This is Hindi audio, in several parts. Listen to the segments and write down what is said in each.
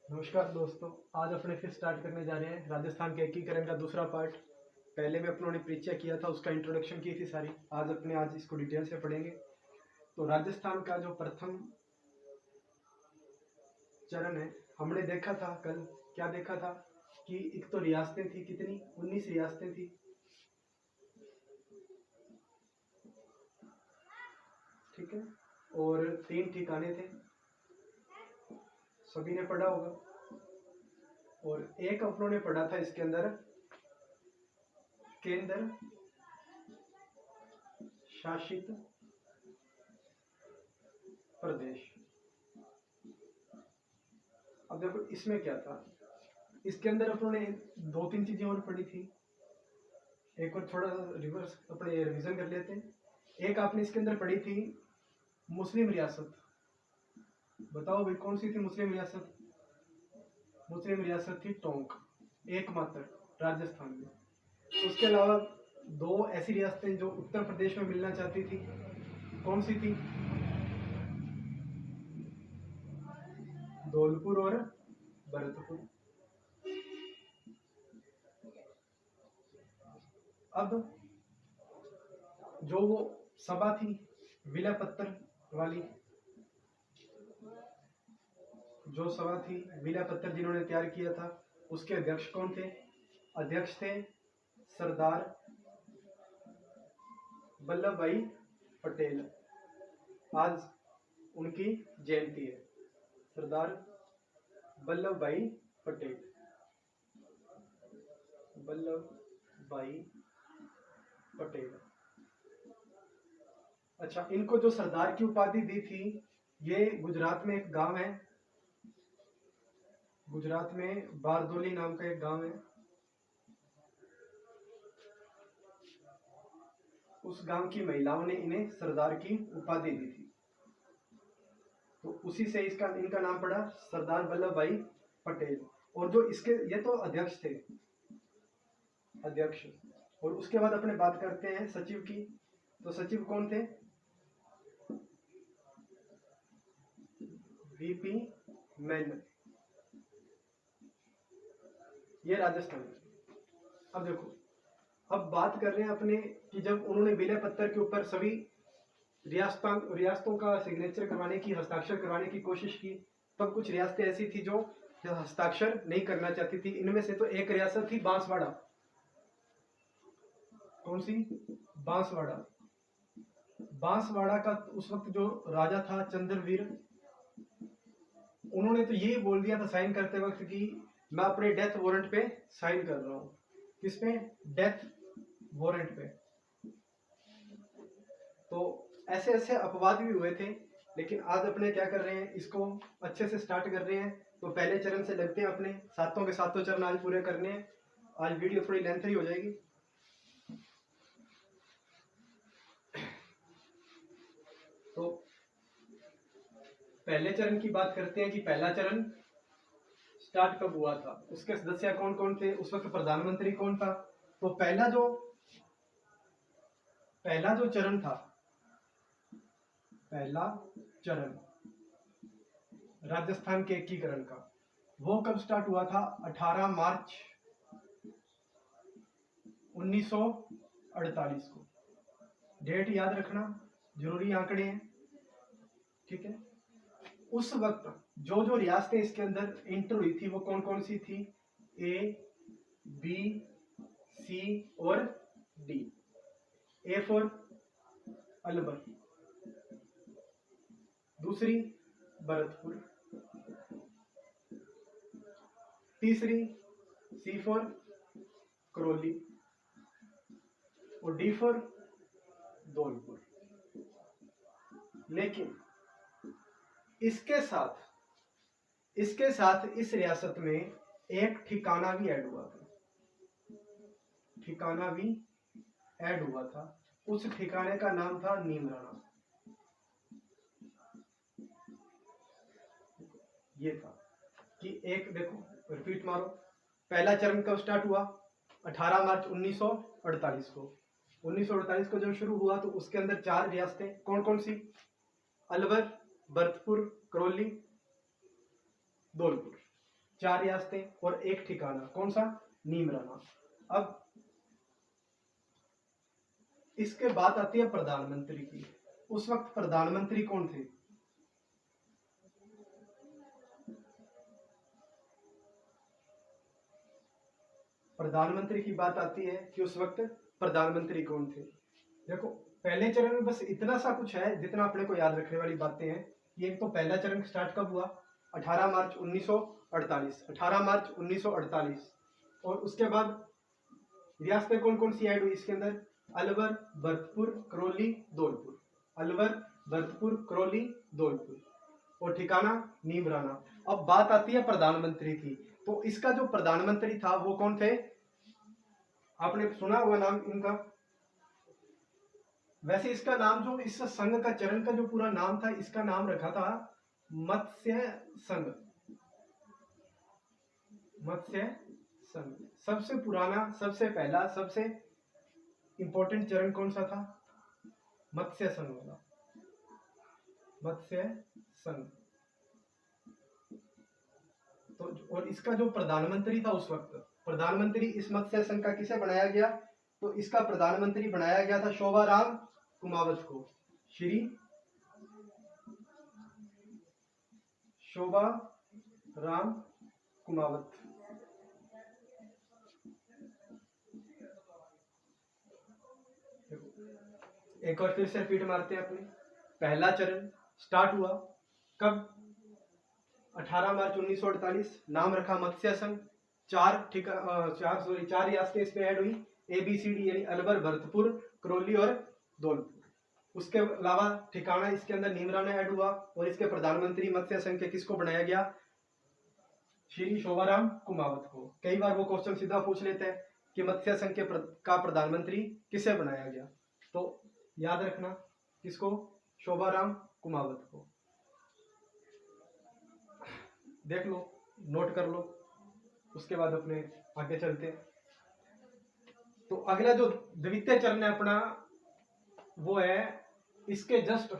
नमस्कार दोस्तों, आज अपने फिर स्टार्ट करने जा रहे हैं राजस्थान के एकीकरण का दूसरा पार्ट। पहले में अपनों ने परिचय किया था, उसका इंट्रोडक्शन की थी सारी। आज इसको डिटेल से पढ़ेंगे। तो राजस्थान का जो प्रथम चरण है, हमने देखा था कल। क्या देखा था कि एक तो रियासतें थी, कितनी 19 रियासतें थी, ठीक है। और 3 ठिकाने थे, सभी ने पढ़ा होगा। और एक अपनों ने पढ़ा था इसके अंदर केंद्र शासित प्रदेश। अब देखो इसमें क्या था, इसके अंदर अपनों ने 2-3 चीजें और पढ़ी थी। एक बार थोड़ा रिवर्स अपने रिवीजन कर लेते हैं। एक आपने इसके अंदर पढ़ी थी मुस्लिम रियासत। बताओ भाई कौन सी थी मुस्लिम रियासत? मुस्लिम रियासत थी टोंक, एकमात्र राजस्थान में। उसके अलावा 2 ऐसी रियासतें जो उत्तर प्रदेश में मिलना चाहती थी, कौन सी थी? धौलपुर और भरतपुर। अब जो वो सभा थी विलय पत्र वाली, जो सभा थी विलय पत्र जिन्होंने तैयार किया था, उसके अध्यक्ष कौन थे? अध्यक्ष थे सरदार वल्लभ भाई पटेल। आज उनकी जयंती है, सरदार वल्लभ भाई पटेल। वल्लभ भाई पटेल। अच्छा, इनको जो सरदार की उपाधि दी थी, ये गुजरात में एक गांव है, गुजरात में बारदोली नाम का एक गांव है। उस गांव की महिलाओं ने इन्हें सरदार की उपाधि दी थी, तो उसी से इनका नाम पड़ा सरदार वल्लभ भाई पटेल। और जो इसके ये तो अध्यक्ष थे, अध्यक्ष। और उसके बाद अपने बात करते हैं सचिव की। तो सचिव कौन थे? वीपी मेनन। ये राजस्थान। अब देखो, अब बात कर रहे हैं अपने कि जब उन्होंने विलय पत्र के ऊपर सभी रियासतों का सिग्नेचर करवाने की, हस्ताक्षर करवाने की कोशिश की, तब कुछ रियासतें ऐसी थी जो हस्ताक्षर नहीं करना चाहती थी। इनमें से तो एक रियासत थी बांसवाड़ा। कौन सी? बांसवाड़ा। बांसवाड़ा का उस वक्त जो राजा था चंद्रवीर, उन्होंने तो ये बोल दिया था साइन करते वक्त कि मैं अपने डेथ वारंट पे साइन कर रहा हूं। किस पे? डेथ वारंट पे। तो ऐसे ऐसे अपवाद भी हुए थे, लेकिन आज अपने क्या कर रहे हैं, इसको अच्छे से स्टार्ट कर रहे हैं। तो पहले चरण से लगते हैं, अपने सातों के सातों चरण आज पूरे करने हैं। आज वीडियो थोड़ी लेंथी हो जाएगी। तो पहले चरण की बात करते हैं कि पहला चरण स्टार्ट कब हुआ था, उसके सदस्य कौन कौन थे, उस वक्त प्रधानमंत्री कौन था। तो पहला जो चरण था, पहला चरण राजस्थान के एकीकरण का, वो कब स्टार्ट हुआ था? 18 मार्च 1948 को। डेट याद रखना, जरूरी आंकड़े हैं, ठीक है। उस वक्त जो जो रियासतें इसके अंदर इंटर हुई थी, वो कौन कौन सी थी? ए, बी, सी और डी। ए फॉर अलवर, दूसरी भरतपुर, तीसरी सी फॉर करौली और डी फॉर धौलपुर। लेकिन इसके साथ इस रियासत में एक ठिकाना भी ऐड हुआ था, ठिकाना भी ऐड हुआ था। उस ठिकाने का नाम था नीमराना। ये था कि एक, देखो रिपीट मारो, पहला चरण कब स्टार्ट हुआ? 18 मार्च 1948 को। 1948 को जब शुरू हुआ तो उसके अंदर 4 रियासतें, कौन कौन सी? अलवर, भरतपुर, करौली, धौलपुर। 4 रियासतें और एक ठिकाना, कौन सा? नीमराना। अब इसके बाद आती है प्रधानमंत्री की। उस वक्त प्रधानमंत्री कौन थे? प्रधानमंत्री की बात आती है कि उस वक्त प्रधानमंत्री कौन थे। देखो पहले चरण में बस इतना सा कुछ है जितना अपने को याद रखने वाली बातें हैं। ये तो पहला चरण स्टार्ट कब हुआ? 18 मार्च 1948, 18 मार्च 1948। और उसके बाद रियासतें कौन कौन सी ऐड हुई इसके अंदर? अलवर, भरतपुर, करौली, धौलपुर। अलवर, भरतपुर, करौली, धौलपुर। और ठिकाना नीमराना। अब बात आती है प्रधानमंत्री की। तो इसका जो प्रधानमंत्री था वो कौन थे? आपने सुना हुआ नाम इनका। वैसे इसका नाम, जो इस संघ का, चरण का जो पूरा नाम था, इसका नाम रखा था मत्स्य संघ। मत्स्य संघ। सबसे पुराना, सबसे पहला, सबसे इंपॉर्टेंट चरण कौन सा था? मत्स्य संघ वाला, मत्स्य संघ। तो और इसका जो प्रधानमंत्री था उस वक्त, प्रधानमंत्री इस मत्स्य संघ का किसे बनाया गया? तो इसका प्रधानमंत्री बनाया गया था शोभाराम कुमावत को। श्री शोभाराम कुमावत। एक बार फिर से रिपीट मारते हैं अपने। पहला चरण स्टार्ट हुआ कब? 18 मार्च 1948। नाम रखा मत्स्य संघ। चार रियासतें इसमें ऐड हुई, ABCD, यानी अलवर, भरतपुर, करौली और धौलपुर। उसके अलावा ठिकाना इसके अंदर नीमराना ऐड हुआ। और इसके प्रधानमंत्री मत्स्य संघ के किसको बनाया गया? श्री शोभाराम कुमावत को। कई बार वो क्वेश्चन सीधा पूछ लेते हैं कि मत्स्य संघ का प्रधानमंत्री किसे बनाया गया, तो याद रखना किसको? शोभाराम कुमावत को। देख लो, नोट कर लो, उसके बाद अपने आगे चलते हैं। तो अगला जो द्वितीय चरण है अपना, वो है इसके जस्ट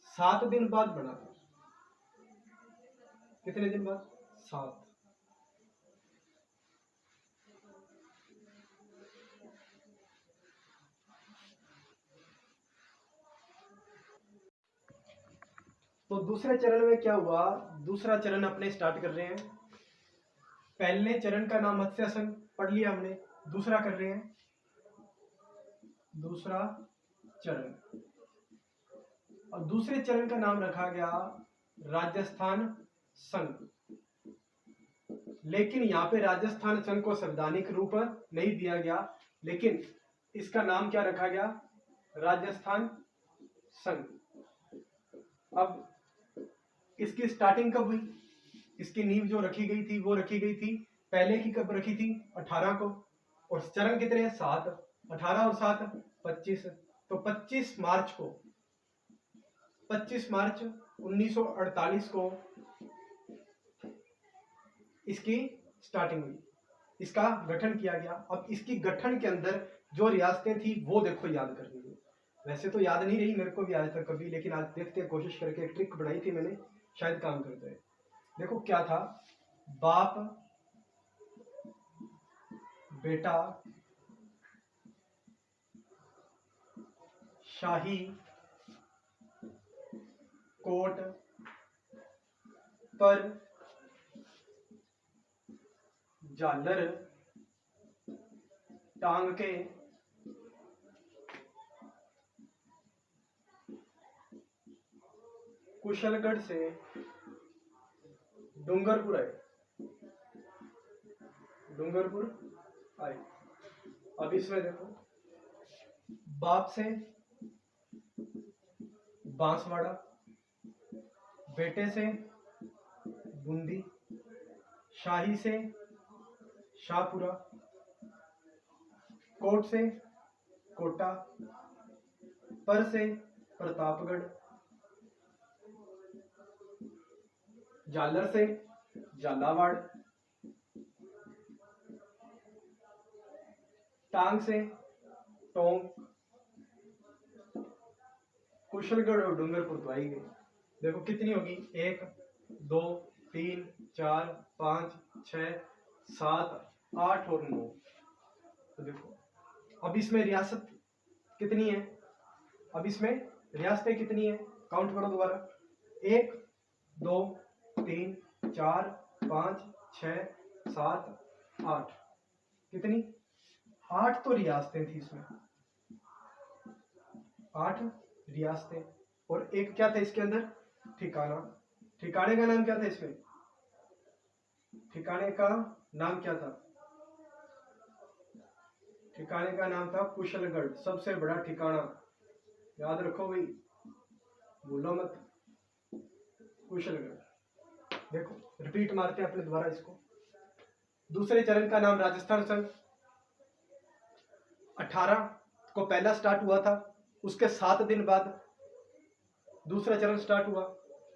7 दिन बाद बना। कितने दिन बाद? 7। तो दूसरे चरण में क्या हुआ? दूसरा चरण अपने स्टार्ट कर रहे हैं। पहले चरण का नाम मत्स्य संघ पढ़ लिया हमने, दूसरा कर रहे हैं दूसरा चरण। और दूसरे चरण का नाम रखा गया राजस्थान संघ। लेकिन यहाँ पे राजस्थान संघ को संवैधानिक रूप नहीं दिया गया, लेकिन इसका नाम क्या रखा गया? राजस्थान संघ। अब इसकी स्टार्टिंग कब हुई? इसकी नींव जो रखी गई थी वो रखी गई थी, पहले की कब रखी थी? 18 को। और चरण कितने हैं? 7। 18 और 7 25। तो 25 मार्च 1948 को इसकी स्टार्टिंग हुई, इसका गठन किया गया। अब इसकी गठन के अंदर जो रियासतें थी वो देखो याद करनी है। वैसे तो याद नहीं रही मेरे को भी आज तक कभी, लेकिन आज देखते हैं, कोशिश करके एक ट्रिक बनाई थी मैंने, शायद काम कर जाए। देखो क्या था? बाप, बेटा, शाही, कोट, पर, झालर, टांगे, कुशलगढ़ से डूंगरपुर आए। अब इसमें देखो, बाप से बांसवाड़ा, बेटे से बूंदी, शाही से शाहपुरा, कोट से कोटा, पर से प्रतापगढ़, झालर से झालावाड़, टांग से टोंक, कुशलगढ़ और डूंगरपुर तो आई गई। देखो कितनी होगी? 1 2 3 4 5 6 7 8 और 9। तो देखो अब इसमें रियासत कितनी है, अब इसमें रियासतें कितनी है, काउंट करो दोबारा। 1 2 3 4 5 6 7 8, कितनी, 8 तो रियासतें थी इसमें, 8 रियासतें। और एक क्या था इसके अंदर, ठिकाना। ठिकाने का नाम क्या था इसमें, ठिकाने का नाम क्या था, ठिकाने का नाम था कुशलगढ़, सबसे बड़ा ठिकाना, याद रखो भाई, भूलो मत, कुशलगढ़। देखो रिपीट मारते हैं अपने द्वारा इसको। दूसरे चरण का नाम राजस्थान संघ, 18 को पहला स्टार्ट हुआ था, उसके 7 दिन बाद दूसरा चरण स्टार्ट हुआ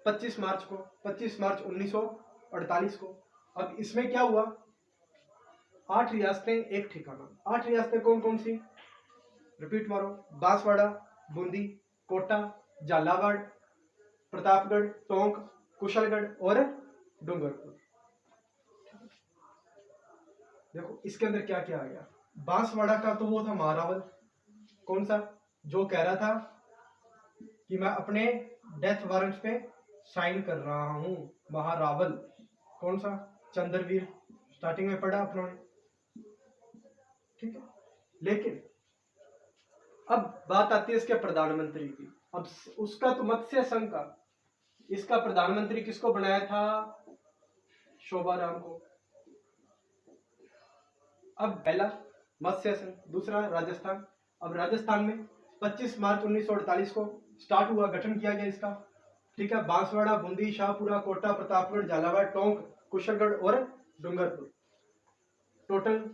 25 मार्च को, 25 मार्च 1948 को। अब इसमें क्या हुआ, 8 रियासतें एक ठिकाना। 8 रियासतें कौन कौन सी, रिपीट मारो, बांसवाड़ा, बूंदी, कोटा, झालावाड़, प्रतापगढ़, टोंक, कुशलगढ़ और डूंगरपुर। देखो इसके अंदर क्या क्या आ गया, बांसवाड़ा का तो वो था महारावल, कौन सा, जो कह रहा था कि मैं अपने डेथ वारंट पे साइन कर रहा हूं, महारावल। कौन सा, चंद्रवीर, स्टार्टिंग में पढ़ा अपनों ने, ठीक है। लेकिन अब बात आती है इसके प्रधानमंत्री की। अब उसका तो मत्स्य संघ का, इसका प्रधानमंत्री किसको बनाया था, शोभाराम को। अब पहला मत्स्य संघ, दूसरा राजस्थान। अब राजस्थान में 25 मार्च 1948 को स्टार्ट हुआ, गठन किया गया इसका, ठीक है। बांसवाड़ा, बूंदी, शाहपुरा, कोटा, प्रतापगढ़, झालावाड़, टोंक, कुशलगढ़ और डूंगरपुर, टोटल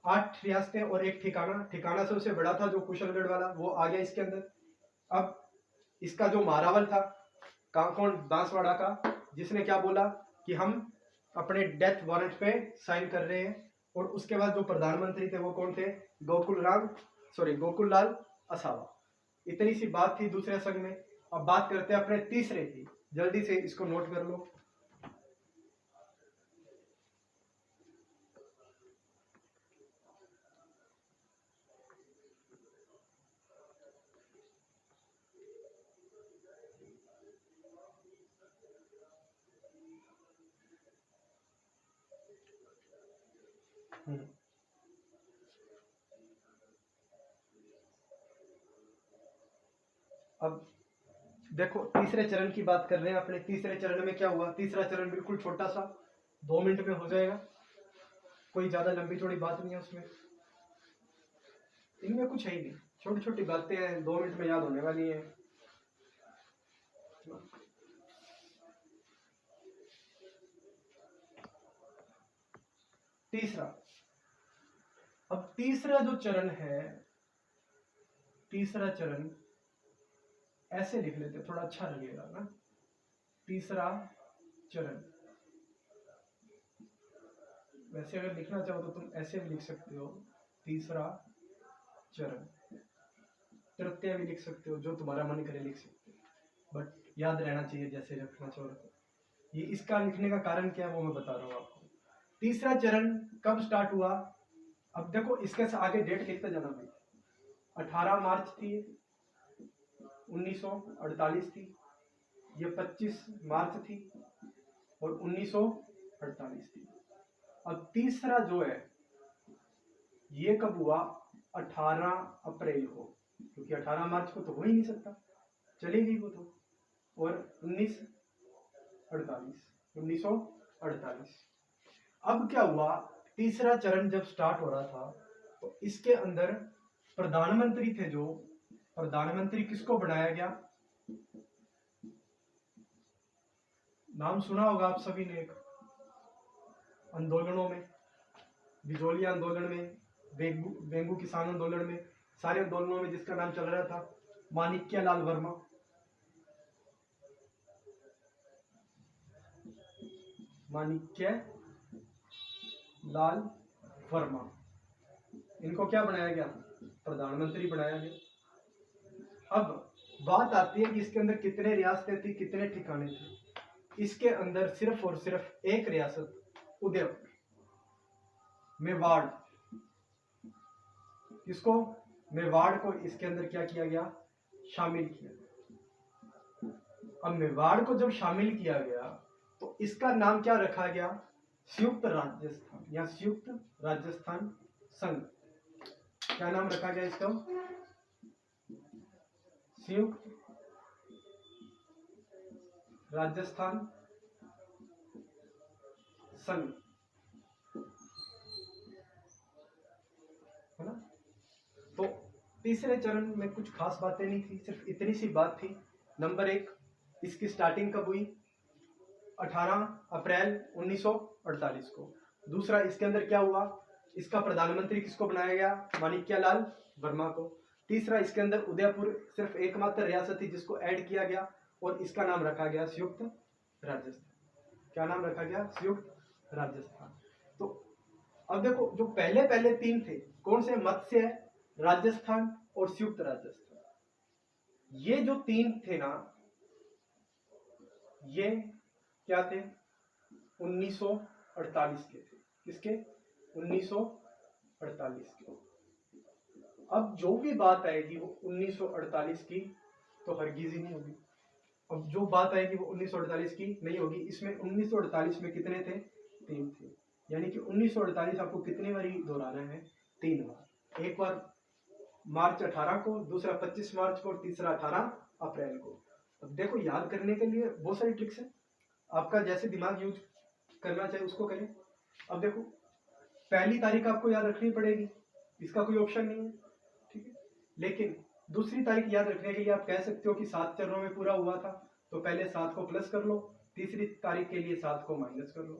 8 रियासतें और एक ठिकाना। ठिकाना सबसे बड़ा था जो कुशलगढ़ वाला, वो आ गया इसके अंदर। अब इसका जो महारावल था, कौन, बांसवाड़ा का, जिसने क्या बोला कि हम अपने डेथ वारंट पे साइन कर रहे हैं। और उसके बाद जो प्रधानमंत्री थे वो कौन थे, गोकुल लाल असावा। इतनी सी बात थी दूसरे संघ में। अब बात करते हैं अपने तीसरे की, जल्दी से इसको नोट कर लो। अब देखो तीसरे चरण की बात कर रहे हैं अपने। तीसरे चरण में क्या हुआ, तीसरा चरण बिल्कुल छोटा सा, 2 मिनट में हो जाएगा, कोई ज्यादा लंबी चौड़ी बात नहीं है उसमें, इनमें कुछ है ही नहीं, छोटी छोटी बातें हैं, 2 मिनट में याद होने वाली है। तीसरा, अब तीसरा जो चरण है, तीसरा चरण ऐसे लिख लेते, थोड़ा अच्छा लगेगा ना। तीसरा चरण, वैसे अगर लिखना चाहो तो तुम ऐसे भी लिख सकते हो, तीसरा चरण, तृतीय भी लिख सकते हो, जो तुम्हारा मन करे लिख सकते हो, बट याद रहना चाहिए जैसे रखना चाहो। ये इसका लिखने का कारण क्या है वो मैं बता रहा हूँ आपको। तीसरा चरण कब स्टार्ट हुआ, अब देखो इसके आगे डेट लिखते जाना भाई। 18 मार्च थी, 1948 थी, ये 25 मार्च थी और 1948 थी। अब तीसरा जो है ये कब हुआ, 18 अप्रैल को, क्योंकि 18 मार्च को तो हो ही नहीं सकता, चली गई वो तो, और 1948। अब क्या हुआ, तीसरा चरण जब स्टार्ट हो रहा था तो इसके अंदर प्रधानमंत्री थे, जो प्रधानमंत्री किसको बनाया गया, नाम सुना होगा आप सभी ने, आंदोलनों में, बिजोलिया आंदोलन में, बेंगू किसान आंदोलन में, सारे आंदोलनों में जिसका नाम चल रहा था माणिक्य लाल वर्मा। माणिक्य लाल वर्मा, इनको क्या बनाया गया, प्रधानमंत्री बनाया गया। अब बात आती है कि इसके अंदर कितने रियासतें थी, कितने ठिकाने थे। इसके अंदर सिर्फ और सिर्फ एक रियासत उदयपुर, मेवाड़, इसको मेवाड़ को इसके अंदर क्या किया गया, शामिल किया गया। अब मेवाड़ को जब शामिल किया गया तो इसका नाम क्या रखा गया, संयुक्त राजस्थान या संयुक्त राजस्थान संघ। क्या नाम रखा गया इसका, संयुक्त राजस्थान संघ, है ना। तो तीसरे चरण में कुछ खास बातें नहीं थी, सिर्फ इतनी सी बात थी। नंबर 1, इसकी स्टार्टिंग कब हुई, 18 अप्रैल 1948 को। दूसरा, इसके अंदर क्या हुआ, इसका प्रधानमंत्री किसको बनाया गया, माणिक्यलाल वर्मा को। तीसरा, इसके अंदर उदयपुर सिर्फ एकमात्र रियासत थी जिसको ऐड किया गया और इसका नाम रखा गया संयुक्त राजस्थान। क्या नाम रखा गया, संयुक्त राजस्थान। तो अब देखो, जो पहले पहले 3 थे, कौन से, मत्स्य, राजस्थान और संयुक्त राजस्थान। ये जो 3 थे ना, ये क्या थे, 1948 के थे। किसके, 1948 के। अब जो भी बात आएगी वो 1948 की तो हरगिज ही नहीं होगी। अब जो बात आएगी वो 1948 की नहीं होगी। इसमें 1948 में कितने थे, 3 थे। यानी कि 1948 आपको कितनी बार दोहराना है, 3 बार। एक बार मार्च 18 को, दूसरा 25 मार्च को, तीसरा 18 अप्रैल को। अब देखो, याद करने के लिए बहुत सारी ट्रिक्स है, आपका जैसे दिमाग यूज करना चाहिए उसको करें। अब देखो, पहली तारीख आपको याद रखनी पड़ेगी, इसका कोई ऑप्शन नहीं है, ठीक है। लेकिन दूसरी तारीख याद रखने के लिए आप कह सकते हो कि 7 चरणों में पूरा हुआ था, तो पहले 7 को प्लस कर लो, तीसरी तारीख के लिए 7 को माइनस कर लो।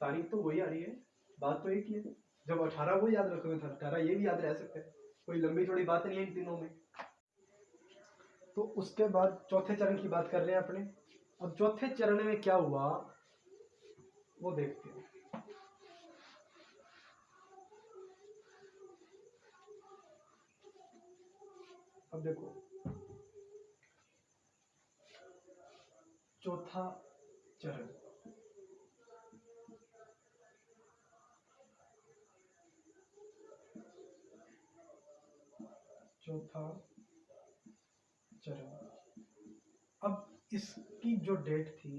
तारीख तो वही आ रही है, बात तो एक ही है। जब 18 वो याद रखोगे तो 18 ये भी याद रह सकते हैं, कोई लंबी थोड़ी बात नहीं है इन तीनों में। तो उसके बाद चौथे चरण की बात कर रहे हैं अपने। अब चौथे चरण में क्या हुआ वो देखते हैं। अब देखो, चौथा चरण, चौथा चरण। अब इसकी जो डेट थी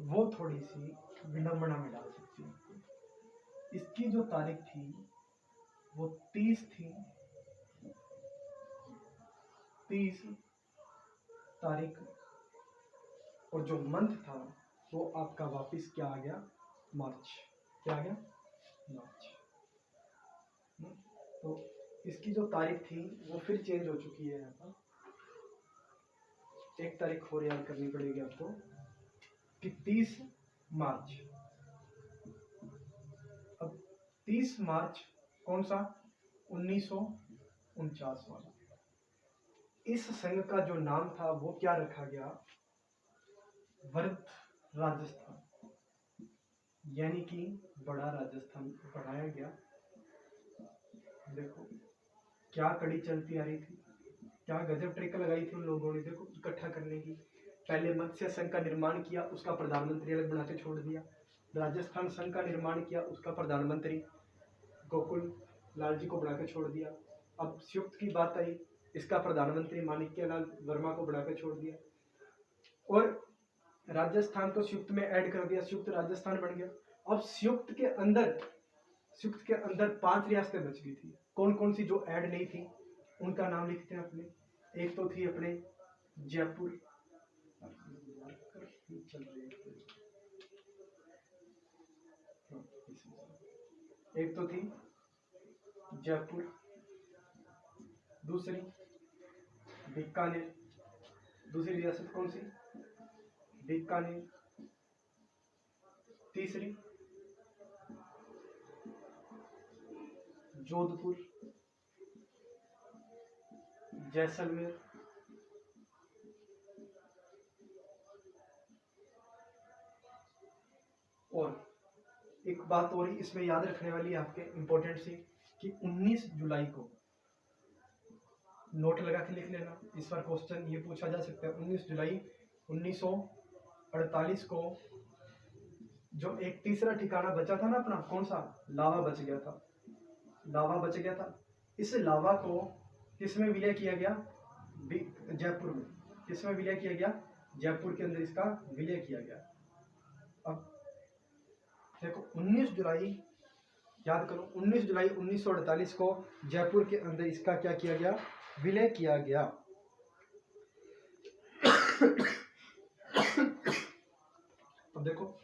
वो थोड़ी सी विडंबना में डाल सकती है। इसकी जो तारीख थी वो 30 थी, 30 तारीख, और जो मंथ था वो आपका वापस क्या आ गया, मार्च। क्या आ गया, मार्च। तो इसकी जो तारीख थी वो फिर चेंज हो चुकी है। यहाँ पर एक तारीख और याद करनी पड़ेगी आपको कि 30 मार्च। अब 30 मार्च कौन सा, 1949 वाला। इस संघ का जो नाम था वो क्या रखा गया, वर्ध राजस्थान, यानी कि बड़ा राजस्थान बनाया गया। देखो क्या कड़ी चलती आ रही थी, क्या गजब ट्रिक लगाई थी उन लोगों ने, देखो इकट्ठा करने की। पहले मत्स्य संघ का निर्माण किया, उसका प्रधानमंत्री अलग बना के छोड़ दिया। राजस्थान संघ का निर्माण किया, उसका प्रधानमंत्री गोकुल लाल जी को बना के छोड़ दिया। अब संयुक्त की बात आई, इसका प्रधानमंत्री माणिक्यलाल वर्मा को बढ़ा के छोड़ दिया और राजस्थान को संयुक्त में ऐड कर दिया, संयुक्त राजस्थान बन गया। अब संयुक्त के अंदर 5 रियासतें बच गई थी। कौन कौन सी जो ऐड नहीं थी उनका नाम लिखते हैं अपने। एक तो थी अपने जयपुर, एक तो थी जयपुर, दूसरी बीकानेर, दूसरी रियासत कौन सी, बीकानेर। तीसरी जोधपुर, जैसलमेर, और एक बात और ही इसमें याद रखने वाली है आपके इंपॉर्टेंट सी, कि 19 जुलाई को, नोट लगा के लिख लेना, इस बार क्वेश्चन ये पूछा जा सकता है। 19 जुलाई 1949 1948 को जो एक तीसरा ठिकाना बचा था ना अपना, कौन सा, लावा बच गया था, लावा बच गया था। इस लावा को किसमें विलय किया गया, जयपुर में। किसमें विलय किया गया, जयपुर के अंदर इसका विलय किया गया। अब देखो 19 जुलाई, याद करो 19 जुलाई 1948 को जयपुर के अंदर इसका क्या किया गया, विलय किया गया। अब देखो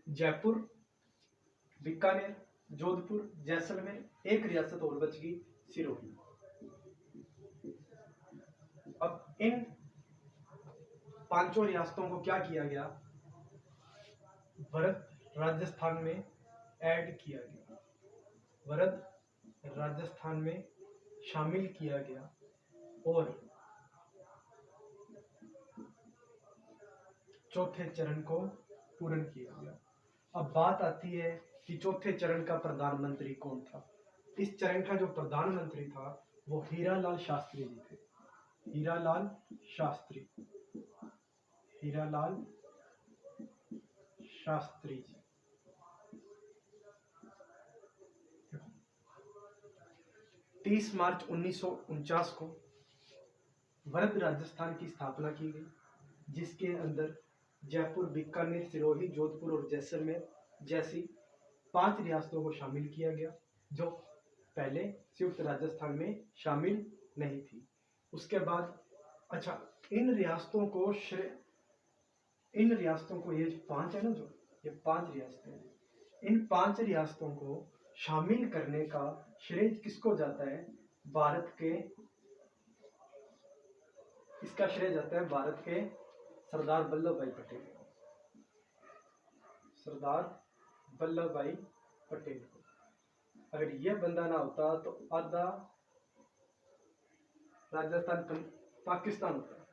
जयपुर, बीकानेर, जोधपुर, जैसलमेर, एक रियासत और बच गई, सिरोही। अब इन पांचों रियासतों को क्या किया गया, भरत राजस्थान में ऐड किया गया, भरत राजस्थान में शामिल किया गया और चौथे चरण को पूर्ण किया गया। अब बात आती है कि चौथे चरण का प्रधानमंत्री कौन था। इस चरण का जो प्रधानमंत्री था वो हीरालाल शास्त्री जी थे, हीरालाल शास्त्री, हीरालाल शास्त्री जी। 30 मार्च 1949 को भरत राजस्थान की स्थापना की गई, जिसके अंदर जयपुर, बीकानेर, सिरोही, जोधपुर और जैसलमेर जैसी 5 रियासतों को शामिल किया गया, जो पहले संयुक्त राजस्थान में शामिल नहीं थी। उसके बाद अच्छा, इन रियासतों को ये 5 है ना, जो ये 5 रियासतें हैं, इन 5 रियासतों को शामिल करने का श्रेय किसको जाता है, भारत के, इसका श्रेय जाता है भारत के सरदार वल्लभ भाई पटेल, सरदार वल्लभ भाई पटेल को। अगर यह बंदा ना होता तो आधा राजस्थान पाकिस्तान होता।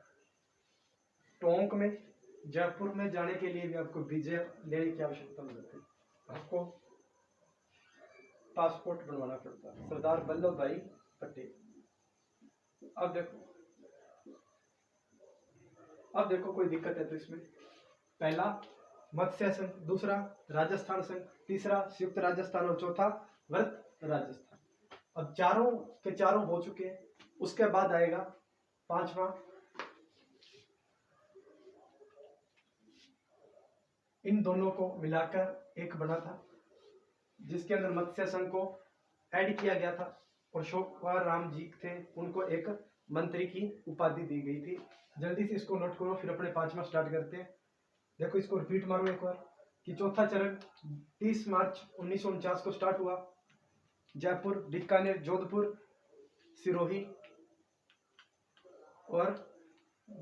टोंक में, जयपुर में जाने के लिए भी आपको वीजा लेने की आवश्यकता नहीं होती, आपको पासपोर्ट बनवाना पड़ता है। सरदार वल्लभ भाई पटेल। अब देखो कोई दिक्कत है तो इसमें, पहला मत्स्य संघ, दूसरा राजस्थान संघ, तीसरा संयुक्त राजस्थान और चौथा भरत राजस्थान। अब चारों के चारों हो चुके हैं। उसके बाद आएगा 5वां, इन दोनों को मिलाकर एक बना था, जिसके अंदर मत्स्य संघ को ऐड किया गया था और शोकवार राम जी थे, उनको एक मंत्री की उपाधि दी गई थी। जल्दी से इसको नोट करो, फिर अपने 5वां स्टार्ट करते हैं। देखो इसको रिपीट मारो एक बार कि चौथा चरण 30 मार्च 1949 को स्टार्ट हुआ। जयपुर, बीकानेर, जोधपुर, सिरोही और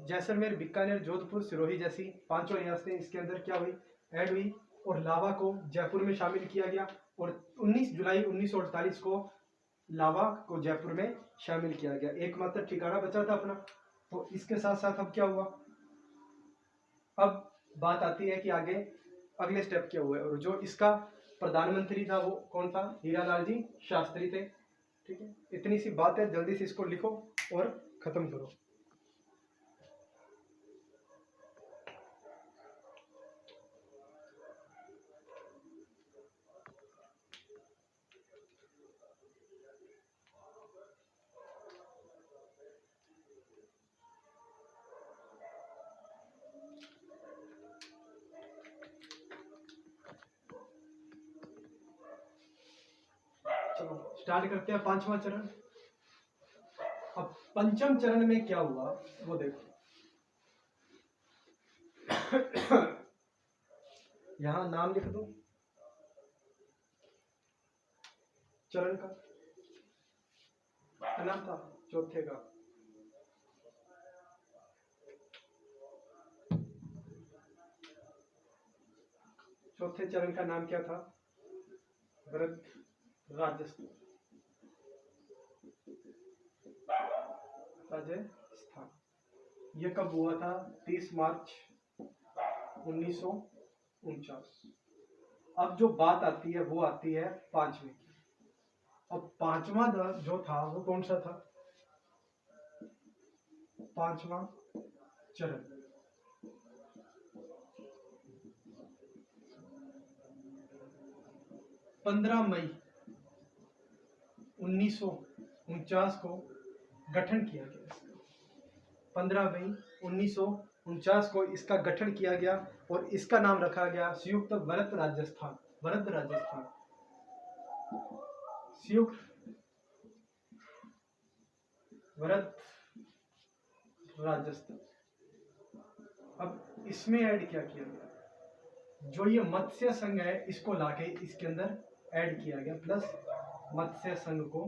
जैसलमेर, बीकानेर, जोधपुर, सिरोही जैसी 5 रियासतें इसके अंदर क्या हुई, ऐड हुई और लावा को जयपुर में शामिल किया गया। और 19 जुलाई 1948 को लावा को जयपुर में शामिल किया गया। एकमात्र ठिकाना बचा था अपना। तो इसके साथ साथ अब क्या हुआ, अब बात आती है कि आगे अगले स्टेप क्या हुए, और जो इसका प्रधानमंत्री था वो कौन था, हीरालाल जी शास्त्री थे। ठीक है, इतनी सी बात है, जल्दी से इसको लिखो और खत्म करो। चलो स्टार्ट करते हैं 5वां चरण। अब 5वें चरण में क्या हुआ वो देखो। यहां नाम लिख दो चरण का, क्या नाम था चौथे का, चौथे चरण का नाम क्या था, भरत राजस्थान। ये कब हुआ था, 30 मार्च 1949। अब जो बात आती है वो आती है 5वें की। अब 5वां जो था वो कौन सा था, 5वां चरण। 15 मई 1949 को गठन किया गया इसका। 15 मई 1949 को इसका गठन किया गया और इसका नाम रखा गया संयुक्त वरद राजस्थान। वरद राजस्थान, संयुक्त वरद राजस्थान। अब इसमें ऐड क्या किया गया, जो ये मत्स्य संघ है इसको लाके इसके अंदर ऐड किया गया, प्लस मत्स्य संघ को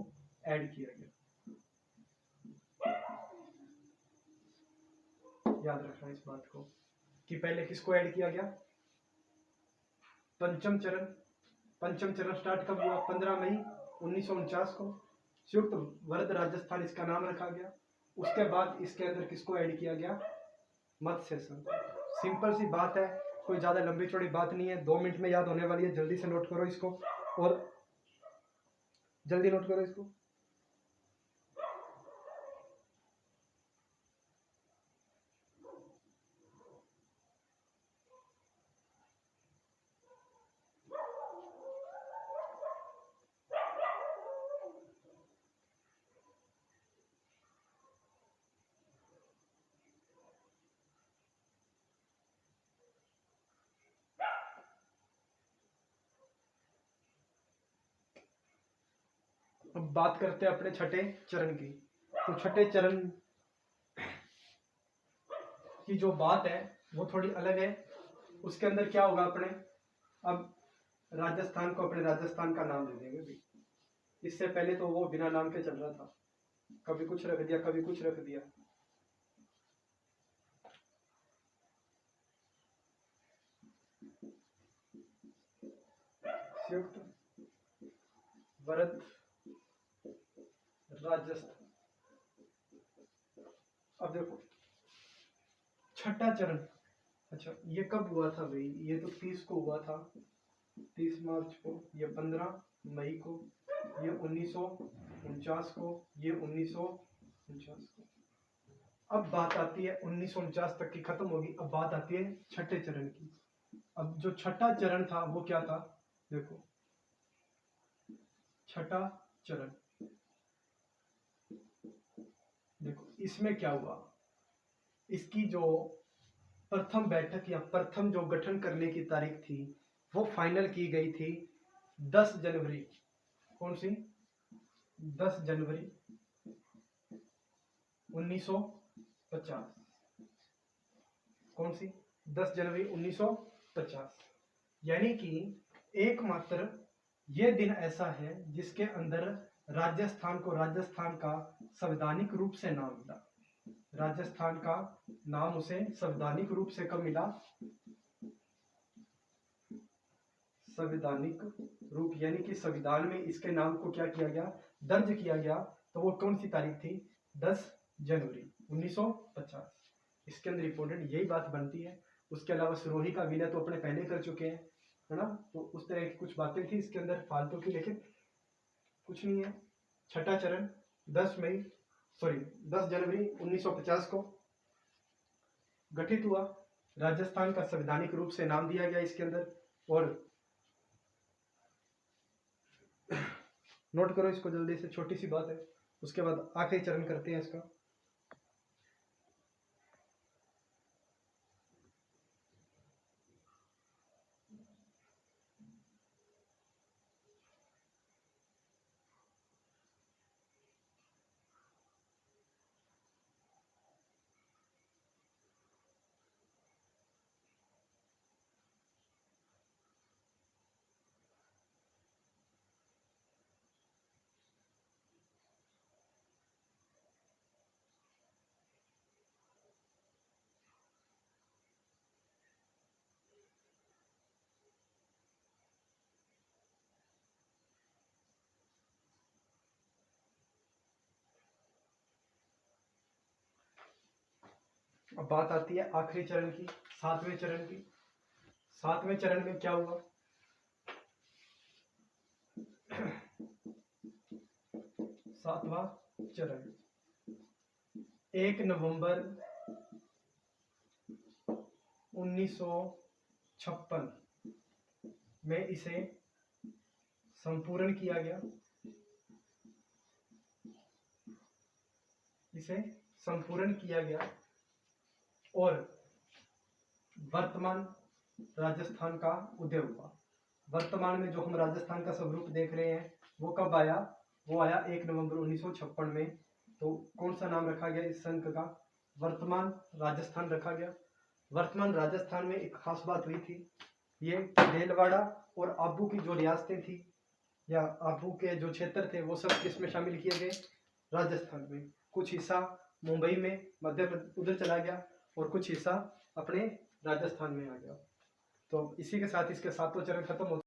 ऐड किया गया। याद रखना इस बात को कि पहले किसको ऐड किया गया, पंचम चरण। पंचम चरण स्टार्ट कब हुआ, 15 मई 1949 को, संयुक्त वरद राजस्थान इसका नाम रखा गया। उसके बाद इसके अंदर किसको ऐड किया गया, मत्स्य संघ। सिंपल सी बात है, कोई ज्यादा लंबी चौड़ी बात नहीं है, 2 मिनट में याद होने वाली है। जल्दी से नोट करो इसको, और जल्दी नोट करो इसको। अब बात करते हैं अपने छठे चरण की। तो छठे चरण की जो बात है वो थोड़ी अलग है। उसके अंदर क्या होगा, अपने अब राजस्थान को अपने राजस्थान का नाम दे देंगे भी। इससे पहले तो वो बिना नाम के चल रहा था, कभी कुछ रख दिया कभी कुछ रख दिया। संयुक्त वरद राजस्थान। अब देखो छठा चरण, अच्छा ये कब हुआ था भाई, ये तो 30 को हुआ था, 30 मार्च को, ये 15 मई को, ये 1949 को, ये 1949 को। अब बात आती है 1949 तक की खत्म होगी, अब बात आती है छठे चरण की। अब जो छठा चरण था वो क्या था, देखो छठा चरण, देखो इसमें क्या हुआ, इसकी जो प्रथम बैठक या प्रथम जो गठन करने की तारीख थी वो फाइनल की गई थी 10 जनवरी। कौन सी, 10 जनवरी 1950। कौन सी, 10 जनवरी 1950। यानी कि एकमात्र ये दिन ऐसा है जिसके अंदर राजस्थान को राजस्थान का संवैधानिक रूप से नाम मिला। राजस्थान का नाम उसे संवैधानिक रूप से कब मिला, संवैधानिक रूप, यानी कि संविधान में इसके नाम को क्या किया गया, दर्ज किया गया। तो वो कौन सी तारीख थी, 10 जनवरी 1950। इसके अंदर इंपॉर्टेंट यही बात बनती है। उसके अलावा सिरोही का विलय तो अपने पहले कर चुके हैं, है ना। तो उस तरह की कुछ बातें थी इसके अंदर फालतू की, लेकिन कुछ नहीं है। छठा चरण 10 जनवरी 1950 को गठित हुआ। राजस्थान का संवैधानिक रूप से नाम दिया गया इसके अंदर। और नोट करो इसको जल्दी से, छोटी सी बात है। उसके बाद आखिरी चरण करते हैं इसका। अब बात आती है आखिरी चरण की, 7वें चरण की। 7वें चरण में क्या हुआ, 7वां चरण 1 नवंबर 1956 में इसे संपूर्ण किया गया, इसे संपूर्ण किया गया और वर्तमान राजस्थान का उदय हुआ। वर्तमान में जो हम राजस्थान का स्वरूप देख रहे हैं वो कब आया? वो आया 1 नवंबर 1956 में। तो कौन सा नाम रखा गया इस संघ का? वर्तमान राजस्थान रखा गया। वर्तमान राजस्थान में एक खास बात हुई थी, ये देलवाड़ा और आबू की जो रियासतें थी या आबू के जो क्षेत्र थे वो सब किस में शामिल किए गए? राजस्थान में। कुछ हिस्सा मुंबई में मध्य उधर चला गया और कुछ हिस्सा अपने राजस्थान में आ गया। तो इसी के साथ इसके सातों चरण खत्म हो